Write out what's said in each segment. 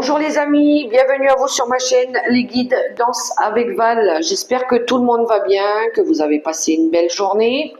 Bonjour les amis, bienvenue à vous sur ma chaîne Les Guides Danse avec Val. J'espère que tout le monde va bien, que vous avez passé une belle journée.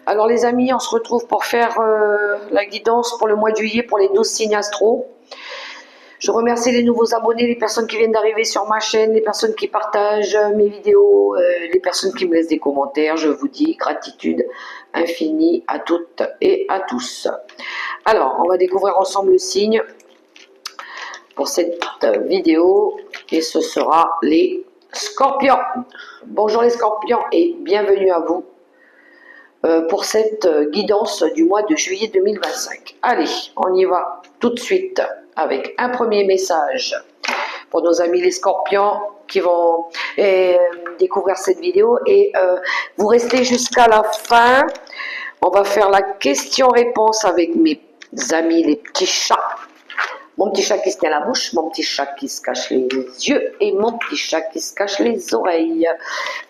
Alors les amis, on se retrouve pour faire la guidance pour le mois de juillet pour les 12 signes astro. Je remercie les nouveaux abonnés, les personnes qui viennent d'arriver sur ma chaîne, les personnes qui partagent mes vidéos, les personnes qui me laissent des commentaires. Je vous dis gratitude infinie à toutes et à tous. Alors, on va découvrir ensemble le signe pour cette vidéo et ce sera les scorpions. Bonjour les scorpions et bienvenue à vous pour cette guidance du mois de juillet 2025. Allez, on y va tout de suite avec un premier message pour nos amis les scorpions qui vont découvrir cette vidéo et vous restez jusqu'à la fin. On va faire la question-réponse avec mes amis les petits chats. Mon petit chat qui se tient la bouche, mon petit chat qui se cache les yeux et mon petit chat qui se cache les oreilles.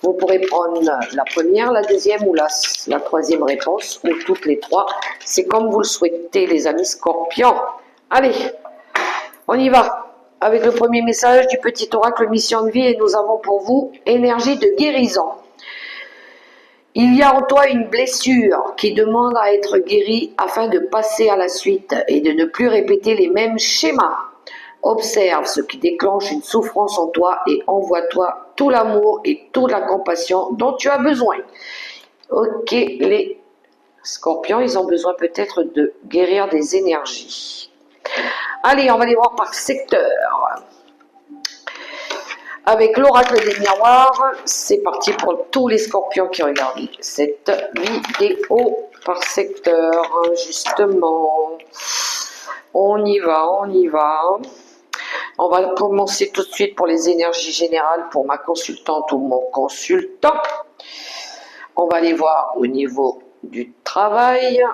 Vous pourrez prendre la première, la deuxième ou la troisième réponse, ou toutes les trois. C'est comme vous le souhaitez les amis scorpions. Allez, on y va avec le premier message du petit oracle mission de vie et nous avons pour vous énergie de guérison. Il y a en toi une blessure qui demande à être guérie afin de passer à la suite et de ne plus répéter les mêmes schémas. Observe ce qui déclenche une souffrance en toi et envoie-toi tout l'amour et toute la compassion dont tu as besoin. Ok, les scorpions, ils ont besoin peut-être de guérir des énergies. Allez, on va les voir par secteur. Avec l'oracle des miroirs, c'est parti pour tous les scorpions qui regardent cette vidéo par secteur, justement. On y va, on y va. On va commencer tout de suite pour les énergies générales pour ma consultante ou mon consultant. On va les voir au niveau du travail.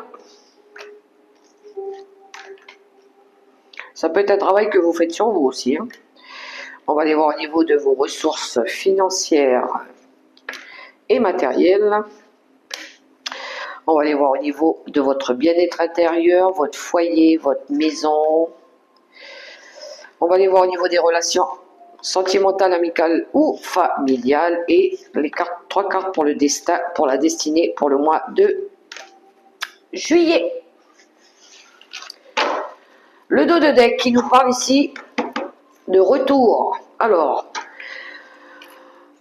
Ça peut être un travail que vous faites sur vous aussi, hein. On va aller voir au niveau de vos ressources financières et matérielles. On va aller voir au niveau de votre bien-être intérieur, votre foyer, votre maison. On va aller voir au niveau des relations sentimentales, amicales ou familiales. Et les trois cartes pour le destin, pour la destinée pour le mois de juillet. Le dos de deck qui nous parle ici de retour. Alors,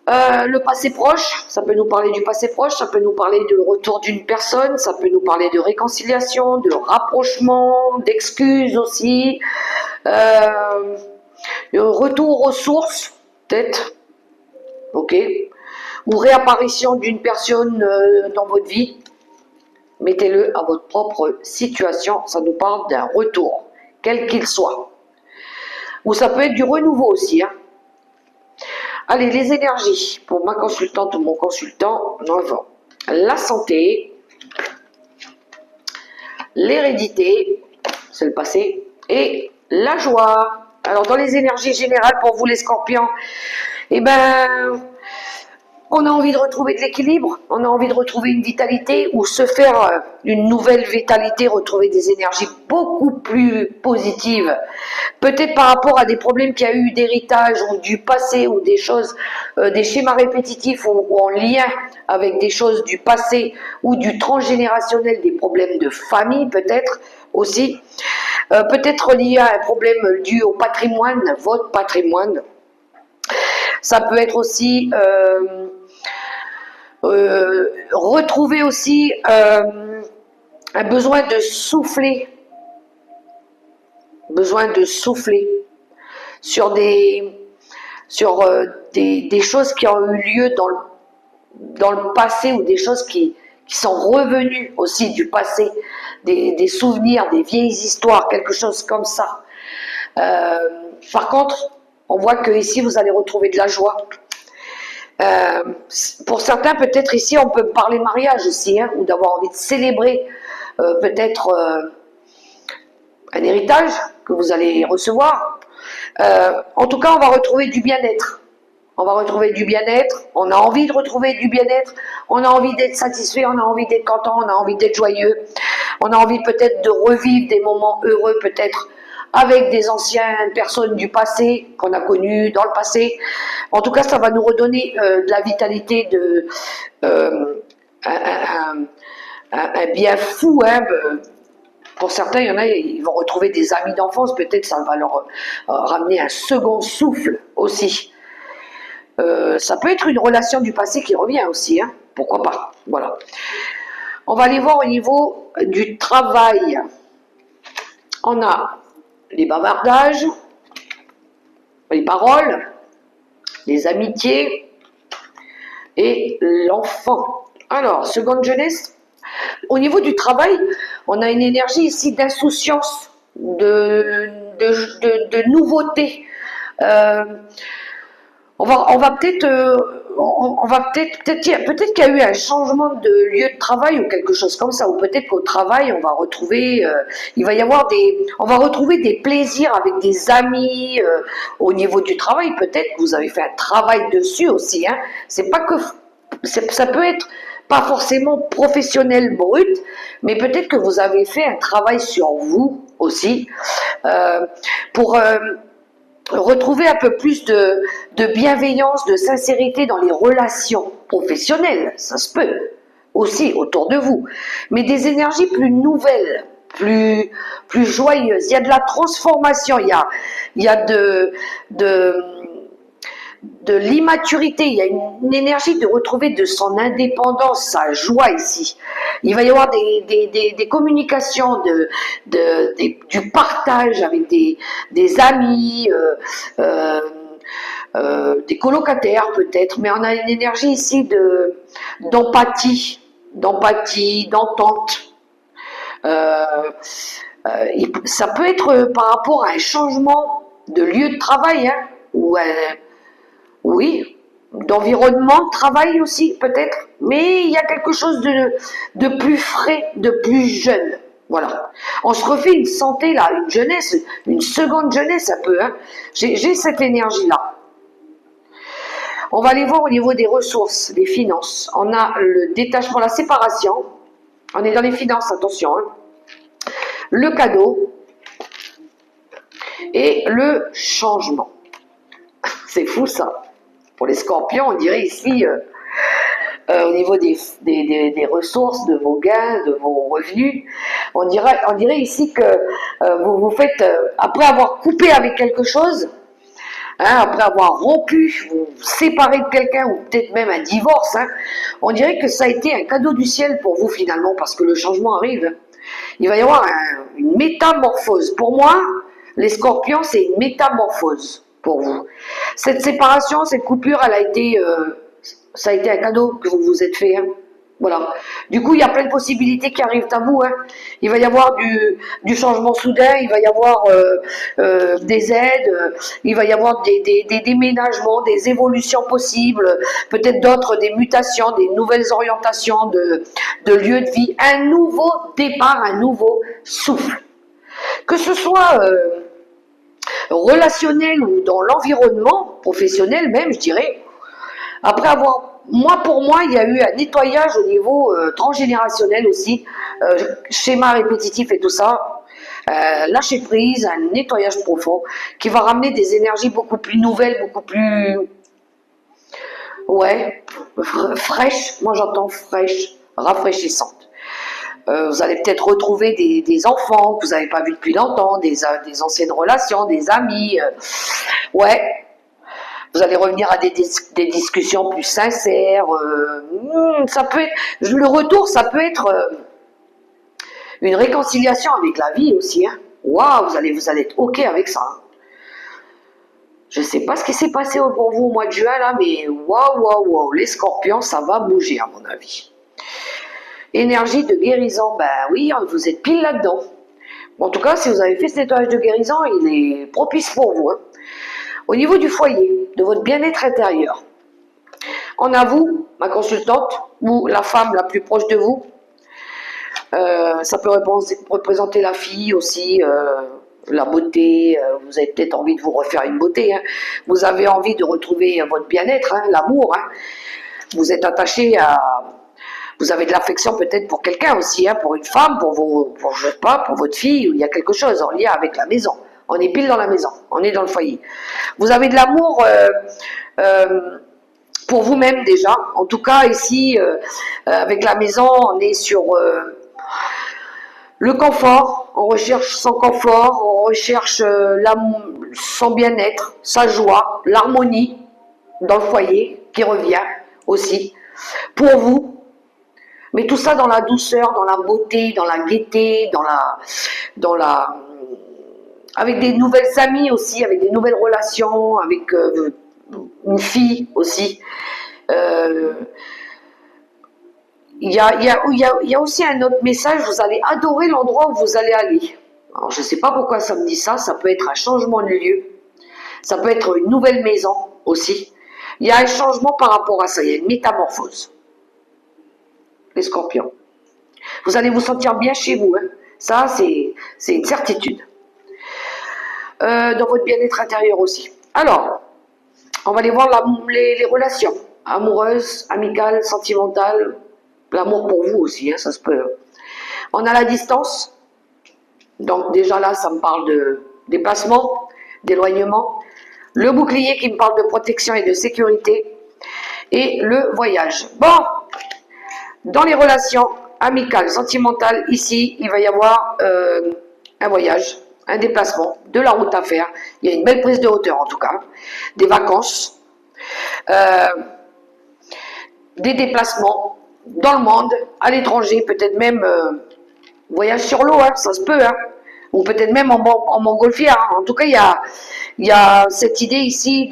le passé proche, ça peut nous parler du passé proche, ça peut nous parler de retour d'une personne, ça peut nous parler de réconciliation, de rapprochement, d'excuses aussi, de retour aux sources, peut-être, ok, ou réapparition d'une personne dans votre vie. Mettez-le à votre propre situation, ça nous parle d'un retour, quel qu'il soit. Ou ça peut être du renouveau aussi, hein. Allez, les énergies pour ma consultante ou mon consultant, nous avons la santé, l'hérédité, c'est le passé, et la joie. Alors, dans les énergies générales pour vous les scorpions, eh ben, on a envie de retrouver de l'équilibre, on a envie de retrouver une vitalité ou se faire une nouvelle vitalité, retrouver des énergies beaucoup plus positives. Peut-être par rapport à des problèmes qu'il y a eu d'héritage ou du passé ou des choses, des schémas répétitifs ou en lien avec des choses du passé ou du transgénérationnel, des problèmes de famille peut-être aussi. Peut-être lié à un problème dû au patrimoine, votre patrimoine. Ça peut être aussi retrouver aussi un besoin de souffler sur des choses qui ont eu lieu dans le passé ou des choses qui sont revenues aussi du passé, des souvenirs, des vieilles histoires, quelque chose comme ça. Par contre, on voit que ici vous allez retrouver de la joie. Pour certains, peut-être ici, on peut parler mariage aussi, hein, ou d'avoir envie de célébrer peut-être un héritage que vous allez recevoir. En tout cas, on va retrouver du bien-être. On va retrouver du bien-être. On a envie de retrouver du bien-être. On a envie d'être satisfait. On a envie d'être content. On a envie d'être joyeux. On a envie peut-être de revivre des moments heureux, peut-être avec des anciennes personnes du passé qu'on a connues dans le passé. En tout cas, ça va nous redonner de la vitalité, un, un bien fou. Hein. Pour certains, il y en a, ils vont retrouver des amis d'enfance, peut-être ça va leur ramener un second souffle aussi. Ça peut être une relation du passé qui revient aussi, hein. Pourquoi pas. Voilà. On va aller voir au niveau du travail. On a les bavardages, les paroles, les amitiés et l'enfant. Alors, seconde jeunesse, au niveau du travail, on a une énergie ici d'insouciance, de nouveauté. On va peut-être peut-être qu'il y a eu un changement de lieu de travail ou quelque chose comme ça, ou peut-être qu'au travail on va retrouver on va retrouver des plaisirs avec des amis au niveau du travail. Peut-être que vous avez fait un travail dessus aussi, hein. C'est pas que ça peut être pas forcément professionnel brut, mais peut-être que vous avez fait un travail sur vous aussi pour retrouver un peu plus de bienveillance, de sincérité dans les relations professionnelles. Ça se peut aussi autour de vous, mais des énergies plus nouvelles, plus joyeuses. Il y a de la transformation, il y a de l'immaturité, il y a une énergie de retrouver de son indépendance, sa joie ici. Il va y avoir des communications, du partage avec des amis, des colocataires peut-être, mais on a une énergie ici d'empathie, d'entente. Ça peut être par rapport à un changement de lieu de travail, hein, ou oui, d'environnement, de travail aussi peut-être, mais il y a quelque chose de plus frais, de plus jeune. Voilà. On se refait une santé là, une jeunesse, une seconde jeunesse un peu. Hein. J'ai cette énergie-là. On va aller voir au niveau des ressources, des finances. On a le détachement, la séparation. On est dans les finances, attention. Hein. Le cadeau et le changement. C'est fou ça. Pour les scorpions, on dirait ici, au niveau des ressources, de vos gains, de vos revenus, on dirait ici que vous faites, après avoir coupé avec quelque chose, hein, après avoir rompu, vous séparez de quelqu'un, ou peut-être même un divorce, hein, on dirait que ça a été un cadeau du ciel pour vous finalement, parce que le changement arrive. Il va y avoir une métamorphose. Pour moi, les scorpions, c'est une métamorphose pour vous. Cette séparation, cette coupure, ça a été un cadeau que vous vous êtes fait. Hein. Voilà. Du coup, il y a plein de possibilités qui arrivent à vous. Hein. Il va y avoir du changement soudain, il va y avoir des aides, il va y avoir des déménagements, des évolutions possibles, peut-être d'autres, des mutations, des nouvelles orientations de lieu de vie, un nouveau départ, un nouveau souffle. Que ce soit relationnel ou dans l'environnement professionnel même, je dirais. Après pour moi, il y a eu un nettoyage au niveau transgénérationnel aussi, schéma répétitif et tout ça, lâcher prise, un nettoyage profond qui va ramener des énergies beaucoup plus nouvelles, beaucoup plus, ouais, fraîches. Moi j'entends fraîches, rafraîchissantes. Vous allez peut-être retrouver des enfants que vous n'avez pas vus depuis longtemps, des anciennes relations, des amis. Ouais, vous allez revenir à des discussions plus sincères. Ça peut être, le retour, ça peut être une réconciliation avec la vie aussi. Hein. Waouh, vous allez être OK avec ça. Hein. Je ne sais pas ce qui s'est passé pour vous au mois de juin, là, mais waouh, les scorpions, ça va bouger à mon avis. Énergie de guérison, ben oui, vous êtes pile là-dedans. En tout cas, si vous avez fait ce nettoyage de guérison, il est propice pour vous. Hein. Au niveau du foyer, de votre bien-être intérieur, on a vous, ma consultante, ou la femme la plus proche de vous. Ça peut représenter la fille aussi, la beauté. Vous avez peut-être envie de vous refaire une beauté. Hein. Vous avez envie de retrouver votre bien-être, hein, l'amour. Hein. Vous êtes attaché à... Vous avez de l'affection peut-être pour quelqu'un aussi, hein, pour une femme, je sais pas, pour votre fille, ou il y a quelque chose en lien avec la maison. On est pile dans la maison, on est dans le foyer. Vous avez de l'amour pour vous-même déjà. En tout cas, ici, avec la maison, on est sur le confort. On recherche son confort, on recherche son bien-être, sa joie, l'harmonie dans le foyer qui revient aussi pour vous. Mais tout ça dans la douceur, dans la beauté, dans la gaieté, avec des nouvelles amies aussi, avec des nouvelles relations, avec une fille aussi. Il y a aussi un autre message, vous allez adorer l'endroit où vous allez aller. Alors, je ne sais pas pourquoi ça me dit ça peut être un changement de lieu, ça peut être une nouvelle maison aussi. Il y a un changement par rapport à ça, il y a une métamorphose. Les scorpions. Vous allez vous sentir bien chez vous, hein. Ça c'est une certitude. Dans votre bien-être intérieur aussi. Alors, on va aller voir les relations amoureuses, amicales, sentimentales, l'amour pour vous aussi, hein, ça se peut. On a la distance, donc déjà là ça me parle de déplacement, d'éloignement, le bouclier qui me parle de protection et de sécurité, et le voyage. Bon, dans les relations amicales, sentimentales, ici il va y avoir un voyage, un déplacement, de la route à faire, il y a une belle prise de hauteur en tout cas, des vacances, des déplacements dans le monde, à l'étranger, peut-être même voyage sur l'eau, hein, ça se peut, hein, ou peut-être même en montgolfière. Hein. En tout cas, il y a cette idée ici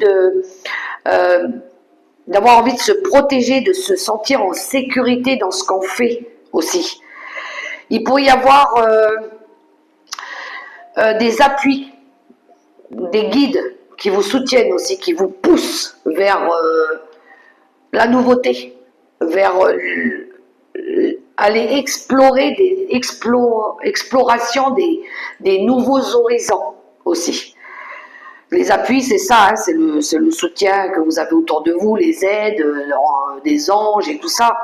d'avoir envie de se protéger, de se sentir en sécurité dans ce qu'on fait aussi. Il pourrait y avoir des appuis, des guides qui vous soutiennent aussi, qui vous poussent vers la nouveauté, vers aller explorer exploration des nouveaux horizons aussi. Les appuis, c'est ça, hein, c'est le soutien que vous avez autour de vous, les aides, des anges et tout ça.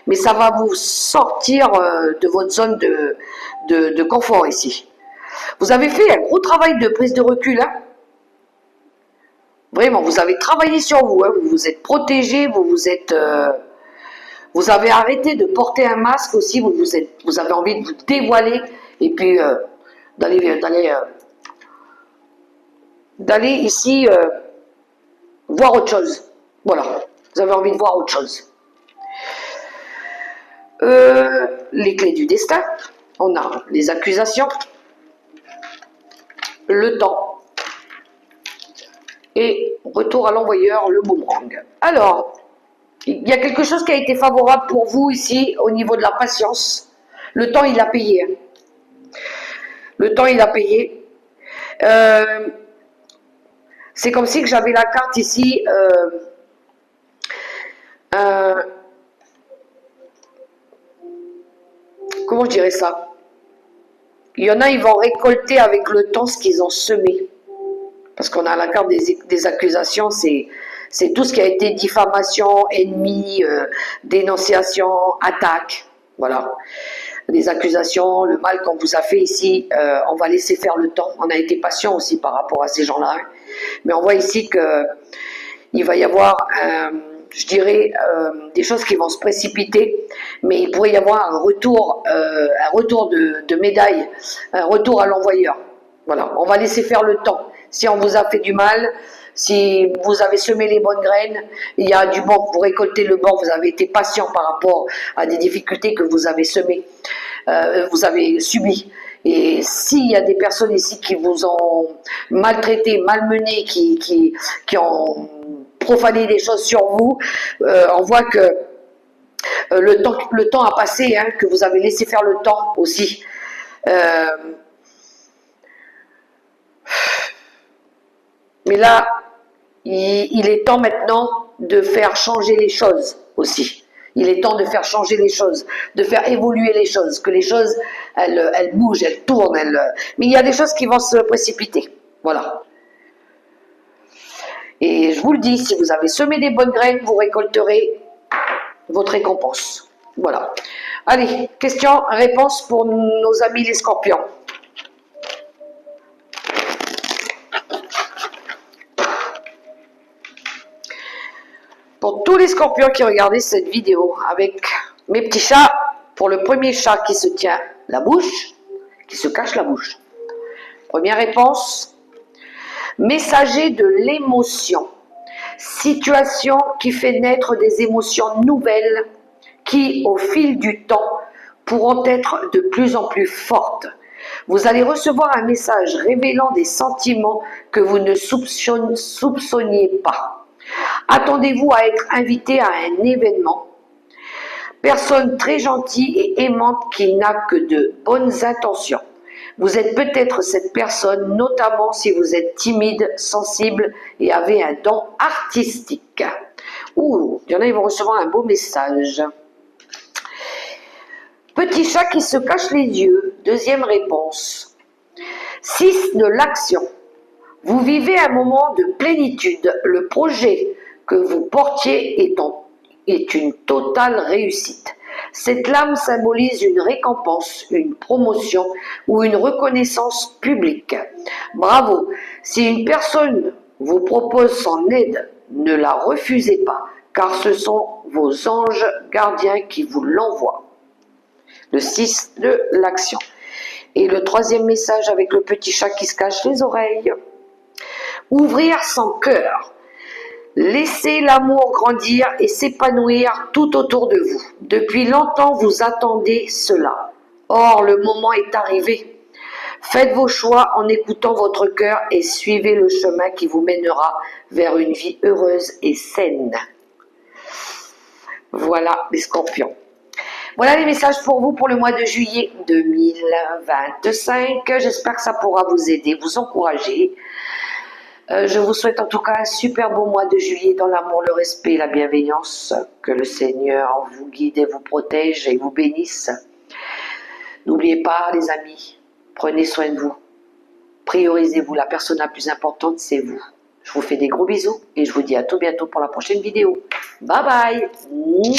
Mais ça va vous sortir de votre zone de confort ici. Vous avez fait un gros travail de prise de recul, hein. Vraiment, vous avez travaillé sur vous, hein, vous vous êtes protégé, vous avez arrêté de porter un masque aussi, vous avez envie de vous dévoiler et puis d'aller ici voir autre chose. Voilà, vous avez envie de voir autre chose. Les clés du destin, on a les accusations, le temps et retour à l'envoyeur, le boomerang. Alors, il y a quelque chose qui a été favorable pour vous ici au niveau de la patience. Le temps, il a payé. Le temps, il a payé. C'est comme si que j'avais la carte ici. Comment je dirais ça? Il y en a, ils vont récolter avec le temps ce qu'ils ont semé. Parce qu'on a la carte des accusations, c'est tout ce qui a été diffamation, ennemi, dénonciation, attaque. Voilà. Des accusations, le mal qu'on vous a fait ici, on va laisser faire le temps. On a été patient aussi par rapport à ces gens-là. Mais on voit ici qu'il va y avoir, je dirais, des choses qui vont se précipiter, mais il pourrait y avoir un retour de médaille, un retour à l'envoyeur. Voilà, on va laisser faire le temps. Si on vous a fait du mal, si vous avez semé les bonnes graines, il y a du bon pour récolter le bon. Vous avez été patient par rapport à des difficultés que vous avez semées, vous avez subies. Et s'il y a des personnes ici qui vous ont maltraité, malmené, qui ont profané des choses sur vous, on voit que le temps a passé, hein, que vous avez laissé faire le temps aussi. Mais là, il est temps maintenant de faire changer les choses aussi. Il est temps de faire changer les choses, de faire évoluer les choses, que les choses, elles bougent, elles tournent. Mais il y a des choses qui vont se précipiter. Voilà. Et je vous le dis, si vous avez semé des bonnes graines, vous récolterez votre récompense. Voilà. Allez, question, réponse pour nos amis les scorpions. Pour tous les scorpions qui regardaient cette vidéo avec mes petits chats, pour le premier chat qui se tient la bouche, qui se cache la bouche. Première réponse, messager de l'émotion. Situation qui fait naître des émotions nouvelles qui, au fil du temps, pourront être de plus en plus fortes. Vous allez recevoir un message révélant des sentiments que vous ne soupçonniez pas. Attendez-vous à être invité à un événement. Personne très gentille et aimante qui n'a que de bonnes intentions. Vous êtes peut-être cette personne, notamment si vous êtes timide, sensible et avez un don artistique. Ouh, il y en a, ils vont recevoir un beau message. Petit chat qui se cache les yeux, deuxième réponse. 6 de l'action. Vous vivez un moment de plénitude. Le projet que vous portiez est une totale réussite. Cette lame symbolise une récompense, une promotion ou une reconnaissance publique. Bravo! Si une personne vous propose son aide, ne la refusez pas, car ce sont vos anges gardiens qui vous l'envoient. Le 6 de l'action. Et le troisième message avec le petit chat qui se cache les oreilles. Ouvrir son cœur. Laissez l'amour grandir et s'épanouir tout autour de vous. Depuis longtemps, vous attendez cela. Or, le moment est arrivé. Faites vos choix en écoutant votre cœur et suivez le chemin qui vous mènera vers une vie heureuse et saine. Voilà les scorpions. Voilà les messages pour vous pour le mois de juillet 2025. J'espère que ça pourra vous aider, vous encourager. Je vous souhaite en tout cas un super beau mois de juillet dans l'amour, le respect et la bienveillance. Que le Seigneur vous guide et vous protège et vous bénisse. N'oubliez pas les amis, prenez soin de vous. Priorisez-vous, la personne la plus importante c'est vous. Je vous fais des gros bisous et je vous dis à tout bientôt pour la prochaine vidéo. Bye bye.